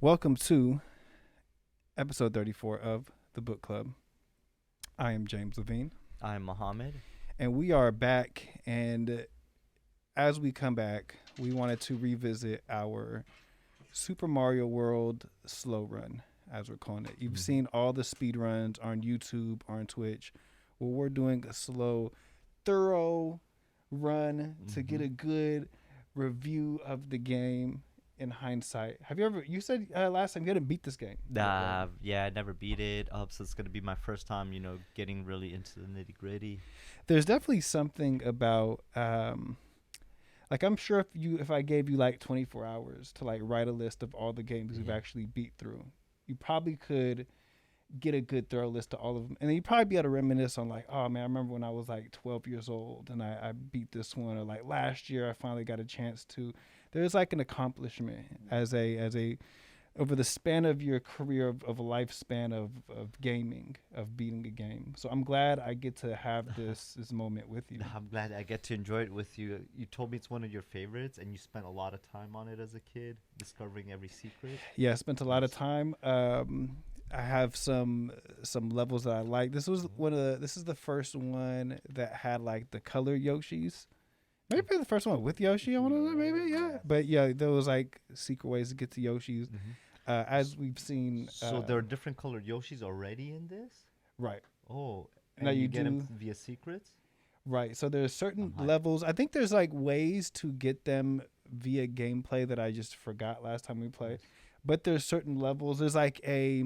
Welcome to episode 34 of the Book Club. I am James Levine, I'm Mohammed. and we are back. And as we come back, we wanted to revisit our Super Mario World slow run, as we're calling it. You've seen all the speed runs on YouTube, on Twitch. Well, we're doing a slow, thorough run to get a good review of the game in hindsight. Have you ever, you said last time you hadn't beat this game. Yeah, I never beat it. So it's gonna be my first time, getting really into the nitty gritty. There's definitely something about like I'm sure if I gave you like 24 hours to like write a list of all the games you've actually beat through, you probably could get a good thorough list of all of them, and then you'd probably be able to reminisce on like, oh man, I remember when I was like 12 years old and I beat this one, or like last year I finally got a chance to. There's like an accomplishment as a over the span of your career of a lifespan of gaming, of beating a game. So I'm glad I get to have this moment with you. I'm glad I get to enjoy it with you. You told me it's one of your favorites, and you spent a lot of time on it as a kid, discovering every secret. Yeah, I spent a lot of time. I have some levels that I like. This is the first one that had like the color Yoshis. Maybe the first one with Yoshi. I want to know, maybe, yeah. But yeah, there was like secret ways to get to Yoshis. As we've seen. So there are different colored Yoshis already in this? Right. Oh, Now and you you get them do- via secrets? Right. So there's certain I'm hyped. levels. I think there's like ways to get them via gameplay that I just forgot last time we played. But there's certain levels. There's like a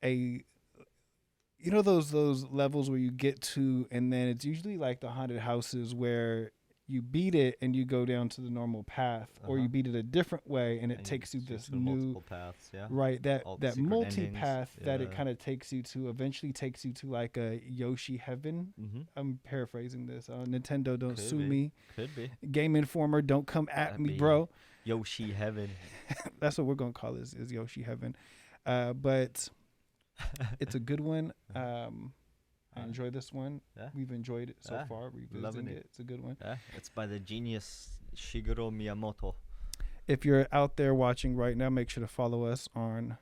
you know those levels where you get to, and then it's usually like the haunted houses where you beat it and you go down to the normal path, or you beat it a different way and it And takes you switch this to new multiple paths, yeah. right that All the secret multi-path endings, that it yeah. kind of takes you to, eventually takes you to like a Yoshi heaven. I'm paraphrasing this. Nintendo, don't Could sue be. me. Could be. Game Informer, don't come at That'd me, be bro. Yoshi heaven. That's what we're gonna call this, is Yoshi heaven. But it's a good one. I enjoy this one. Yeah. We've enjoyed it so Yeah, far. Revisiting loving it. it. It's a good one. Yeah, it's by the genius Shigeru Miyamoto. If you're out there watching right now, make sure to follow us on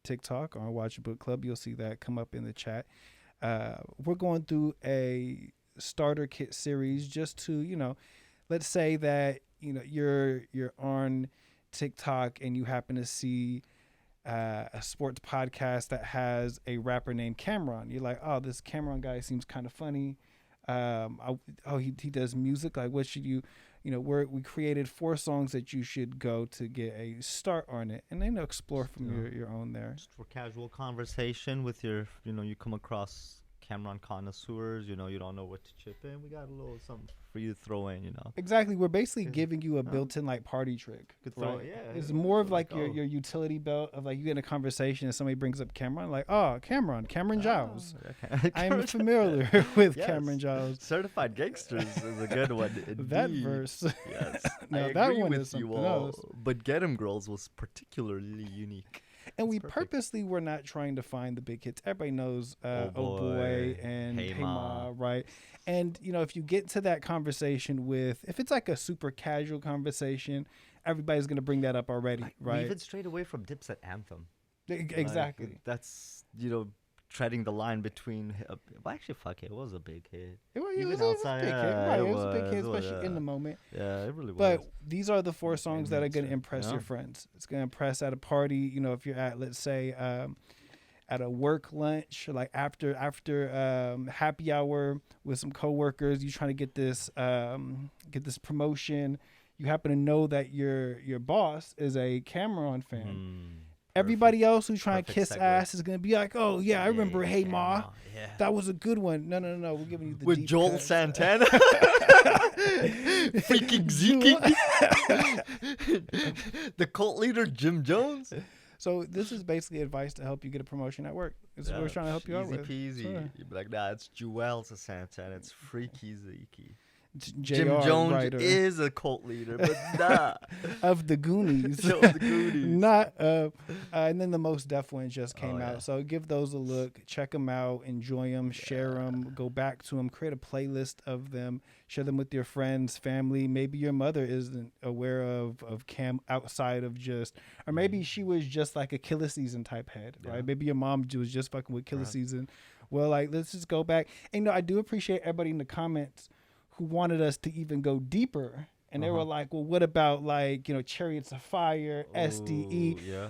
TikTok, on Watch Book Club. You'll see that come up in the chat. We're going through a starter kit series just to, let's say that, you're on TikTok and you happen to see a sports podcast that has a rapper named Cameron. You're like, oh, this Cameron guy seems kind of funny. He does music. Like, what should you, we created 4 songs that you should go to get a start on it, and then explore from your own there. Just for casual conversation with your, you come across Cameron connoisseurs, you don't know what to chip in. We got a little something for you to throw in, Exactly. We're basically giving you a built-in like party trick. Could throw Right? it, yeah. It's more of like oh. your utility belt of like, you get in a conversation and somebody brings up Cameron, like, oh, Cameron Giles. I'm familiar with Yes. Cameron Giles. Certified Gangsters is a good one. That indeed. verse. Yes. Now I that agree one with is you something all, else. but Get 'Em Girls was particularly unique. And we perfect. purposely were not trying to find the big hits. Everybody knows Oh Oh Boy Boy, and Hey Hey Ma. Ma, right? And, if you get to that conversation with, if it's like a super casual conversation, everybody's going to bring that up already, right? Even straight away from Dipset Anthem. Exactly. Like, that's, treading the line between. Well, actually, fuck it. It was a big hit. It was, Even it was a outside, big hit. yeah, Right, it it was a big hit, was, especially in the moment. Yeah, it really But was. these are the 4 songs that are going to mainstream, impress your yeah. friends. It's going to impress at a party. If you're at, let's say, at a work lunch, or like after happy hour with some coworkers, you trying to get this promotion. You happen to know that your boss is a Cameron fan. Everybody else who's trying to Perfect kiss segue. ass is gonna be like, oh yeah, I remember Hey Ma. Yeah. That was a good one. No, we're giving you the With deep Joel cuts. Santana. Freaking Zeke. The cult leader, Jim Jones. So this is basically advice to help you get a promotion at work. This is what we're trying to help you out with. Easy peasy. Sure. You'd be like, nah, it's Joel Santana. It's Freaky Zeke. Jim J.R. Jones writer is a cult leader, but nah. of the Goonies. Show the Goonies. Not and then the Most Def one just came Oh, out. yeah. So give those a look, check them out, enjoy them, share them, go back to them, create a playlist of them, share them with your friends, family. Maybe your mother isn't aware of Cam outside of just, or maybe she was just like a Killer Season type head, Yeah. right? Maybe your mom was just fucking with Killer Right. Season. Well, like, let's just go back. And I do appreciate everybody in the comments who wanted us to even go deeper. And they were like, well, what about like, Chariots of Fire, SDE? Ooh, yeah.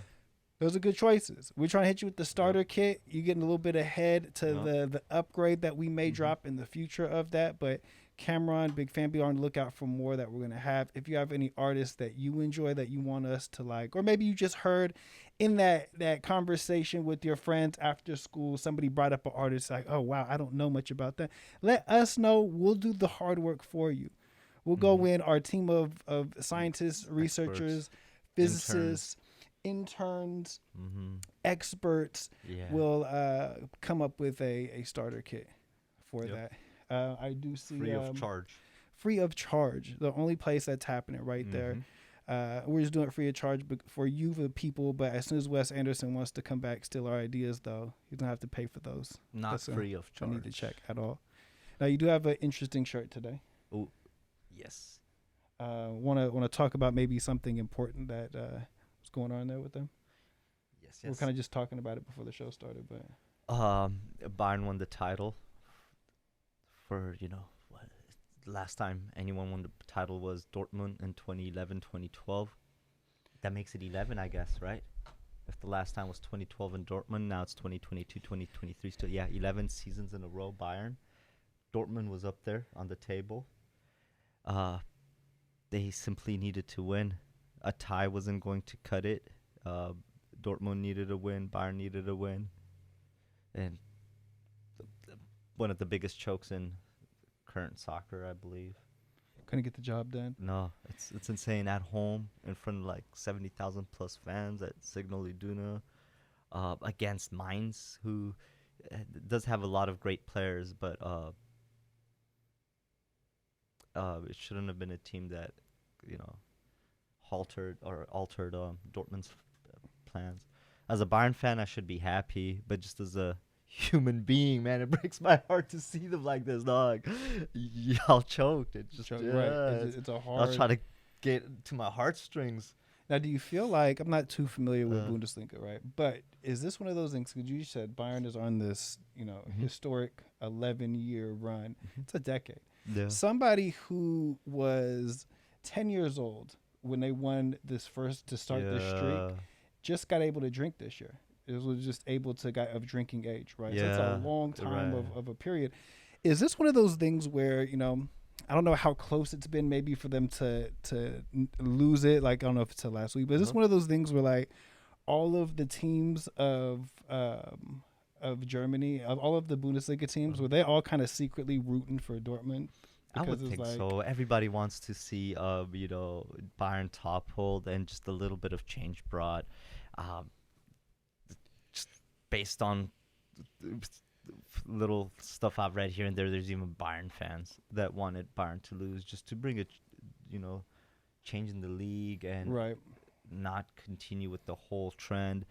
Those are good choices. We're trying to hit you with the starter kit. You're getting a little bit ahead to the upgrade that we may drop in the future of that. But Cameron, big fan, be on the lookout for more that we're going to have. If you have any artists that you enjoy that you want us to like, or maybe you just heard in that conversation with your friends after school, somebody brought up an artist like, oh, wow, I don't know much about that. Let us know. We'll do the hard work for you. We'll go in our team of scientists, researchers, physicists, interns, experts. Yeah. Will come up with a starter kit for that. I do see Free of charge. Free of charge. The only place that's happening right there. We're just doing it free of charge for you, the people. But as soon as Wes Anderson wants to come back, steal our ideas, though, he's gonna have to pay for those. Not free of charge. I need to check at all. Now you do have an interesting shirt today. Oh, yes. Want to talk about maybe something important that was going on there with them? Yes. We're kind of just talking about it before the show started, but Bayern won the title. For what, last time anyone won the title was Dortmund in 2011, 2012. That makes it 11, I guess, right? If the last time was 2012 in Dortmund, now it's 2022, 2023. Still, 11 seasons in a row. Bayern, Dortmund was up there on the table. They simply needed to win. A tie wasn't going to cut it. Dortmund needed a win. Bayern needed a win, and one of the biggest chokes in current soccer, I believe. couldn't get the job done. No, it's insane. At home, in front of like 70,000 plus fans at Signal Iduna, against Mainz, who does have a lot of great players, but it shouldn't have been a team that altered Dortmund's plans. As a Bayern fan, I should be happy, but just as a human being, man, it breaks my heart to see them like this, dog. Y'all choked. It just Right. It's a hard. I'll try to get to my heartstrings. Now, do you feel like, I'm not too familiar with Bundesliga, right? But is this one of those things? Because you said Bayern is on this, historic 11-year run. It's a decade. Yeah. Somebody who was 10 years old when they won this first to start this streak just got able to drink this year. It was just able to get of drinking age, right? So it's a long time of a period. Is this one of those things where, I don't know how close it's been maybe for them to lose it. Like, I don't know if it's to last week, but is this one of those things where like all of the teams of Germany, of all of the Bundesliga teams, were they all kind of secretly rooting for Dortmund? I would think so. Everybody wants to see, Bayern toppled and just a little bit of change brought. Just based on little stuff I've read here and there, there's even Bayern fans that wanted Bayern to lose just to bring a, change in the league and not continue with the whole trend.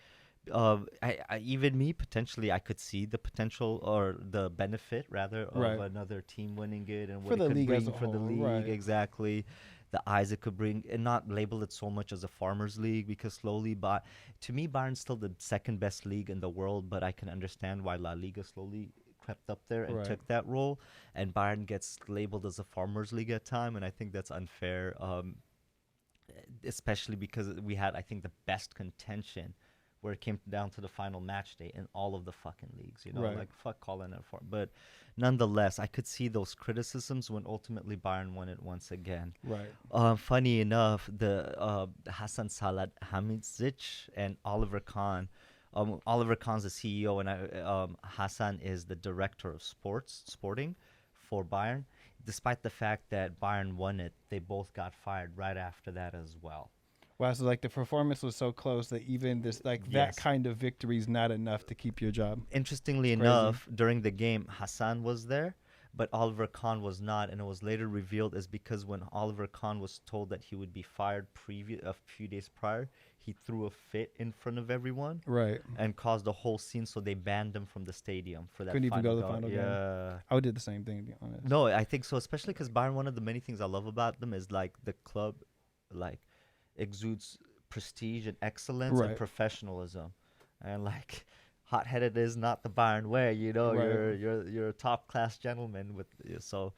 Even me, potentially, I could see the potential or the benefit, rather, of another team winning it and what it could bring for the league. Exactly. The eyes it could bring, and not label it so much as a farmers league, because slowly, to me, Bayern's still the second best league in the world, but I can understand why La Liga slowly crept up there and took that role, and Bayern gets labeled as a farmers league at time, and I think that's unfair, especially because we had, I think, the best contention where it came down to the final match day in all of the fucking leagues, like fuck calling it for. But nonetheless, I could see those criticisms when ultimately Bayern won it once again. Funny enough, the Hassan Salihamidzic and Oliver Kahn. Oliver Kahn's the CEO, and Hassan is the director of sporting for Bayern. Despite the fact that Bayern won it, they both got fired right after that as well. Wow, so like the performance was so close that even this that kind of victory is not enough to keep your job. Interestingly enough, during the game, Hassan was there, but Oliver Kahn was not, and it was later revealed as because when Oliver Kahn was told that he would be fired a few days prior, he threw a fit in front of everyone, right, and caused a whole scene. So they banned him from the stadium for that. Couldn't even go to the final final game. game. Yeah, I would do the same thing, to be honest. no, I think so, especially because Bayern. One of the many things I love about them is like the club, like exudes prestige and excellence and Right. professionalism, and like hot-headed is not the Bayern way. You know, Right. you're a top-class gentleman with so.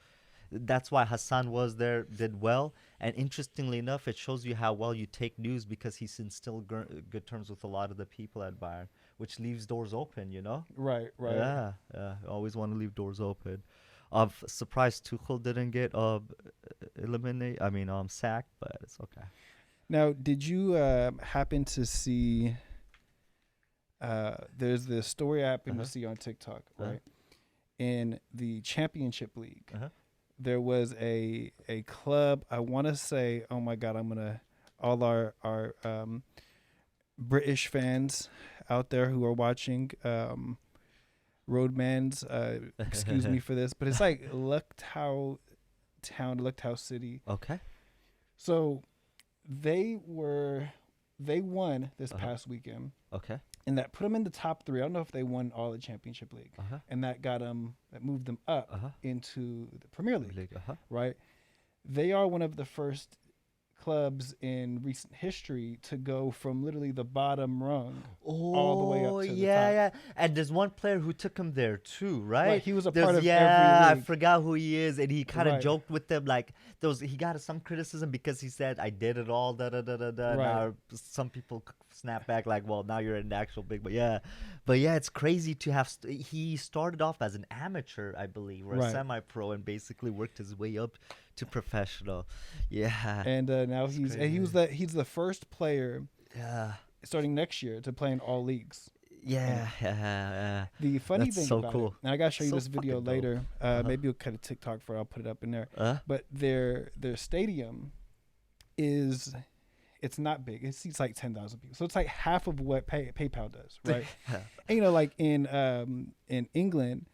That's why Hassan was there, did well, and interestingly enough, it shows you how well you take news because he's in still good terms with a lot of the people at Bayern, which leaves doors open. You know. Right, right. Yeah, yeah. Always want to leave doors open. Surprised Tuchel didn't get eliminated. I mean, sacked, but it's okay. Now, did you happen to see? There's this story I happened to see on TikTok, right? In the Championship League, there was a club. I want to say, oh my God, all our British fans out there who are watching, Roadmans, excuse me for this, but it's like Lucktow Town, Lucktow City. Okay. So they won this past weekend. Okay. And that put them in the top 3. I don't know if they won all the Championship League, and that moved them up into the Premier League. Right? They are one of the first clubs in recent history to go from literally the bottom rung all the way up to the top. Yeah. And there's one player who took him there too, right? Right, he was a part of every league. I forgot who he is, and he kind of Right. joked with them like he got some criticism because he said I did it all, da da da da da. Right. Now some people snap back like, well, now you're an actual big, but yeah, it's crazy to have. He started off as an amateur, I believe, or a Right. semi-pro, and basically worked his way up to professional. Yeah. And now he's the first player Yeah. starting next year to play in all leagues. Yeah. The funny That's thing so about cool. it, and I gotta show you So this video fucking dope. later. Maybe we'll cut a TikTok for it. I'll put it up in there. But their stadium it's not big. It seats like 10,000 people, so it's like half of what PayPal does, right? And like in England,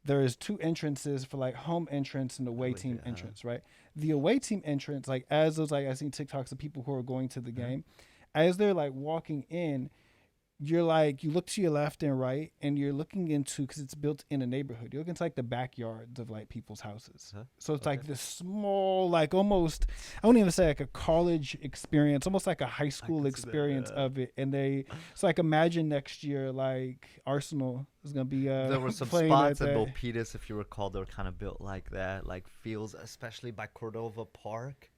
there's 2 entrances for like home entrance and away team entrance, right? The away team entrance, like as those I've seen TikToks of people who are going to the game, as they're like walking in, you're like, you look to your left and right, and you're looking into, because it's built in a neighborhood, you're looking into like the backyards of like people's houses. So it's like this small, like almost, I wouldn't even say like a college experience, almost like a high school experience of it. And it's like, imagine next year, like Arsenal is going to be there were some spots at Milpitas, if you recall, they were kind of built like that, like fields, especially by Cordova Park.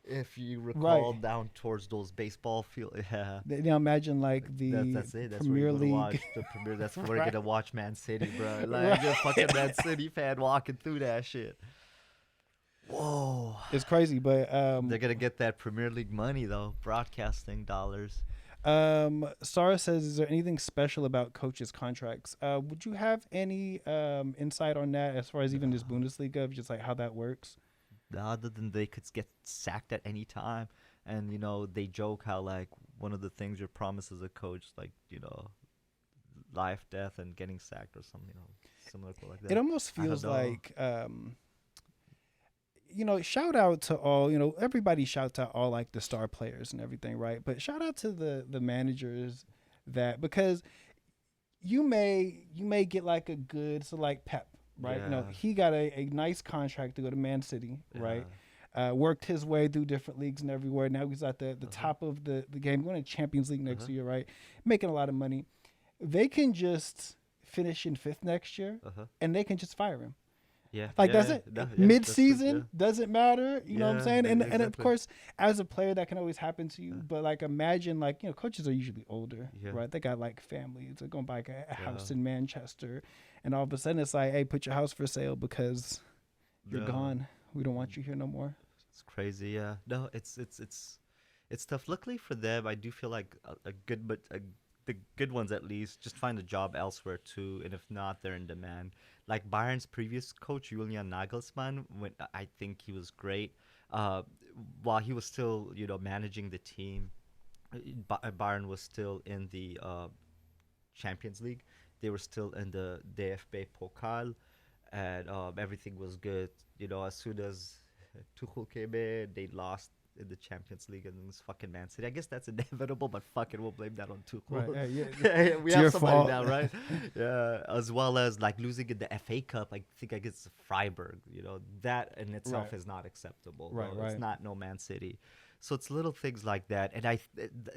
If you recall, down towards those baseball fields, Now imagine like that's it. That's Premier where League. watch the Premier. That's where you're gonna watch Man City, bro. Like you're a fucking Man City fan walking through that shit. Whoa, it's crazy, but they're gonna get that Premier League money though, broadcasting dollars. Sarah says, is there anything special about coaches' contracts? Would you have any insight on that as far as even just Bundesliga, just like how that works? Other than they could get sacked at any time, and they joke how like one of the things you're promised as a coach, like life, death, and getting sacked or something, similar like that. It almost feels like shout out to all, everybody shouts out all like the star players and everything, right? But shout out to the managers because you may get like a good, so like Pep. Right, he got a nice contract to go to Man City, right? Worked his way through different leagues and everywhere. Now he's at the top of the game, going to Champions League next year, right? Making a lot of money. They can just finish in 5th next year, and they can just fire him. Yeah, that's it. Mid-season doesn't matter. You know what I'm saying? And of course, as a player, that can always happen to you. But like, imagine like coaches are usually older, right? They got like families. They're going to buy a house in Manchester, and all of a sudden it's like, hey, put your house for sale because you're gone. We don't want you here no more. It's crazy. Yeah. No, it's tough. Luckily for them, I do feel like the good ones at least just find a job elsewhere too, and if not, they're in demand. Like Bayern's previous coach, Julian Nagelsmann, I think he was great. While he was still, managing the team, Bayern was still in the Champions League. They were still in the DFB Pokal, and everything was good. As soon as Tuchel came in, they lost in the Champions League against fucking Man City. I guess that's inevitable, but fuck it, we'll blame that on Tuchel. Right, yeah, we have somebody fault. Now, right? Yeah, as well as like losing in the FA Cup. I think against Freiburg. That in itself is not acceptable. Right. It's not no Man City. So it's little things like that. And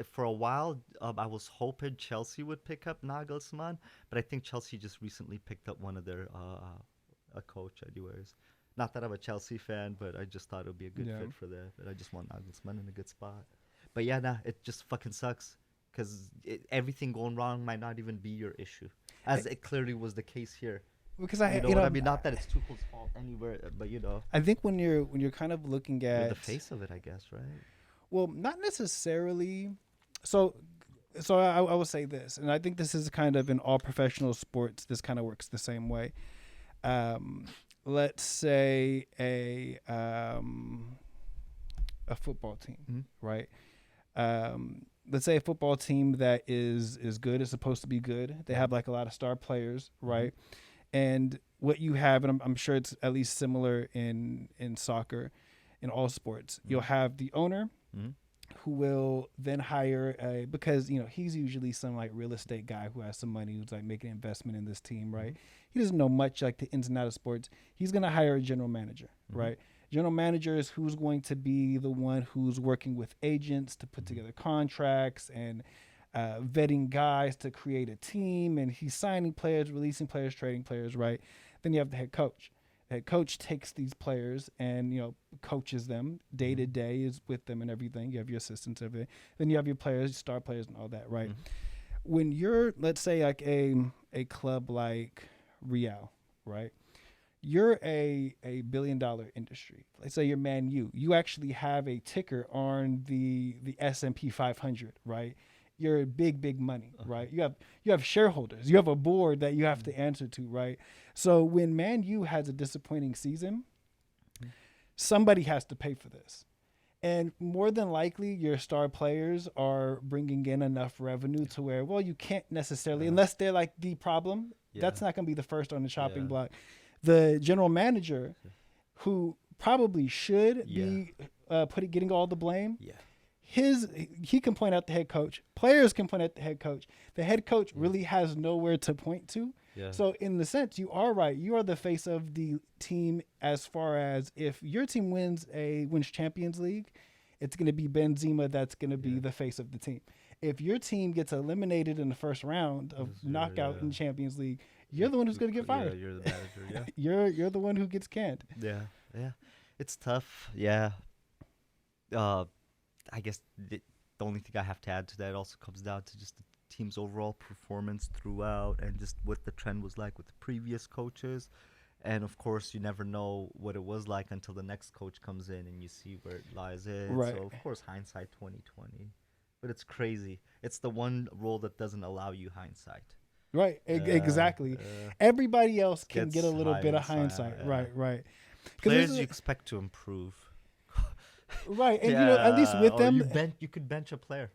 for a while, I was hoping Chelsea would pick up Nagelsmann, but I think Chelsea just recently picked up one of their a coach anyways. Not that I'm a Chelsea fan, but I just thought it would be a good fit for that. But I just want Nagelsmann in a good spot. But yeah, it just fucking sucks because everything going wrong might not even be your issue, as it clearly was the case here. Because I mean, not that it's Tuchel's fault anywhere, but I think when you're kind of looking at you're the face of it, I guess, right? Well, not necessarily. So I will say this, and I think this is kind of in all professional sports. This kind of works the same way. Let's say a football team, right? Let's say a football team that is good, is supposed to be good. They have like a lot of star players, right? And what you have, and I'm sure it's at least similar in soccer, in all sports, you'll have the owner who will then hire because he's usually some like real estate guy who has some money, who's like making an investment in this team, right? He doesn't know much like the ins and outs of sports. He's going to hire a general manager, right? General manager is who's going to be the one who's working with agents to put together contracts and vetting guys to create a team, and he's signing players, releasing players, trading players, right? Then you have the head coach. The head coach takes these players and coaches them day to day, is with them and everything. You have your assistants, everything. Then you have your players, star players, and all that, right? When you're, let's say, like a club like Real, right? You're a $1 billion industry. Let's say you're Man U. You actually have a ticker on the S&P 500, right? You're big money, right? You have shareholders. You have a board that you have to answer to, right? So when Man U has a disappointing season, somebody has to pay for this. And more than likely, your star players are bringing in enough revenue to where, well, you can't necessarily, unless they're like the problem, that's not going to be the first on the chopping block. The general manager, who probably should be getting all the blame, he can point out the head coach. Players can point out the head coach. The head coach really has nowhere to point to. Yeah. So in the sense, you are right. You are the face of the team as far as if your team wins Champions League, it's going to be Benzema that's going to be the face of the team. If your team gets eliminated in the first round of knockout in Champions League, you're the one who's going to get fired. Yeah, you're the manager, yeah. You're the one who gets canned. Yeah. It's tough. Yeah. I guess the only thing I have to add to that also comes down to just the team's overall performance throughout and just what the trend was like with the previous coaches. And, of course, you never know what it was like until the next coach comes in and you see where it lies in. Right. So, of course, hindsight 2020. But it's crazy. It's the one role that doesn't allow you hindsight. Right, exactly. Everybody else can get a little bit of hindsight. Right. Players you expect to improve. Right, and at least with them, you could bench a player.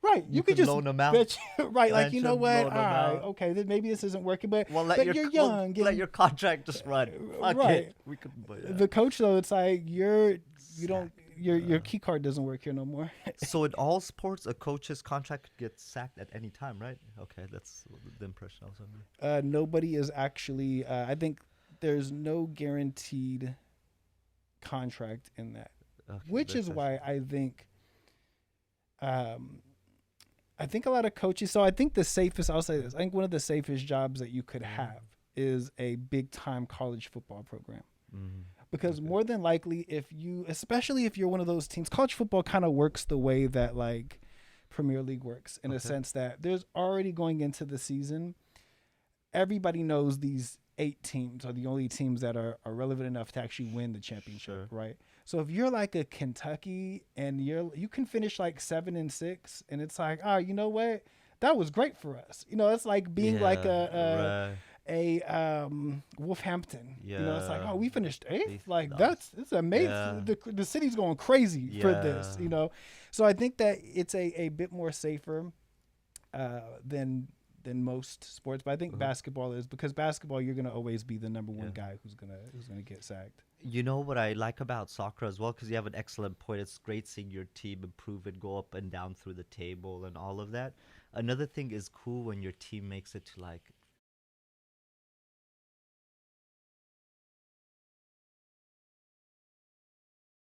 Right, you could just loan them out. Right, like what? All right, okay, then maybe this isn't working, but you're young. Let your contract just run. Right, we could. The coach though, it's like your key card doesn't work here no more. So in all sports, a coach's contract could get sacked at any time, right? Okay, that's the impression I was under. Nobody is actually. I think there's no guaranteed contract in that. Okay, which is why I think a lot of coaches. So I think I'll say this. I think one of the safest jobs that you could have is a big time college football program. Because more than likely, especially if you're one of those teams, college football kind of works the way that like Premier League works in a sense that there's already going into the season. Everybody knows these 8 teams are the only teams that are relevant enough to actually win the championship, right? So if you're like a Kentucky and you can finish like 7-6, and it's like, you know what, that was great for us. It's like being like a Wolverhampton. It's like, we finished 8th. Like it's amazing. Yeah. The city's going crazy for this. So I think that it's a bit more safer than than most sports, but I think basketball is, because basketball you're gonna always be the number one guy who's gonna get sacked. You know what I like about soccer as well, because you have an excellent point. It's great seeing your team improve and go up and down through the table and all of that. Another thing is cool when your team makes it to like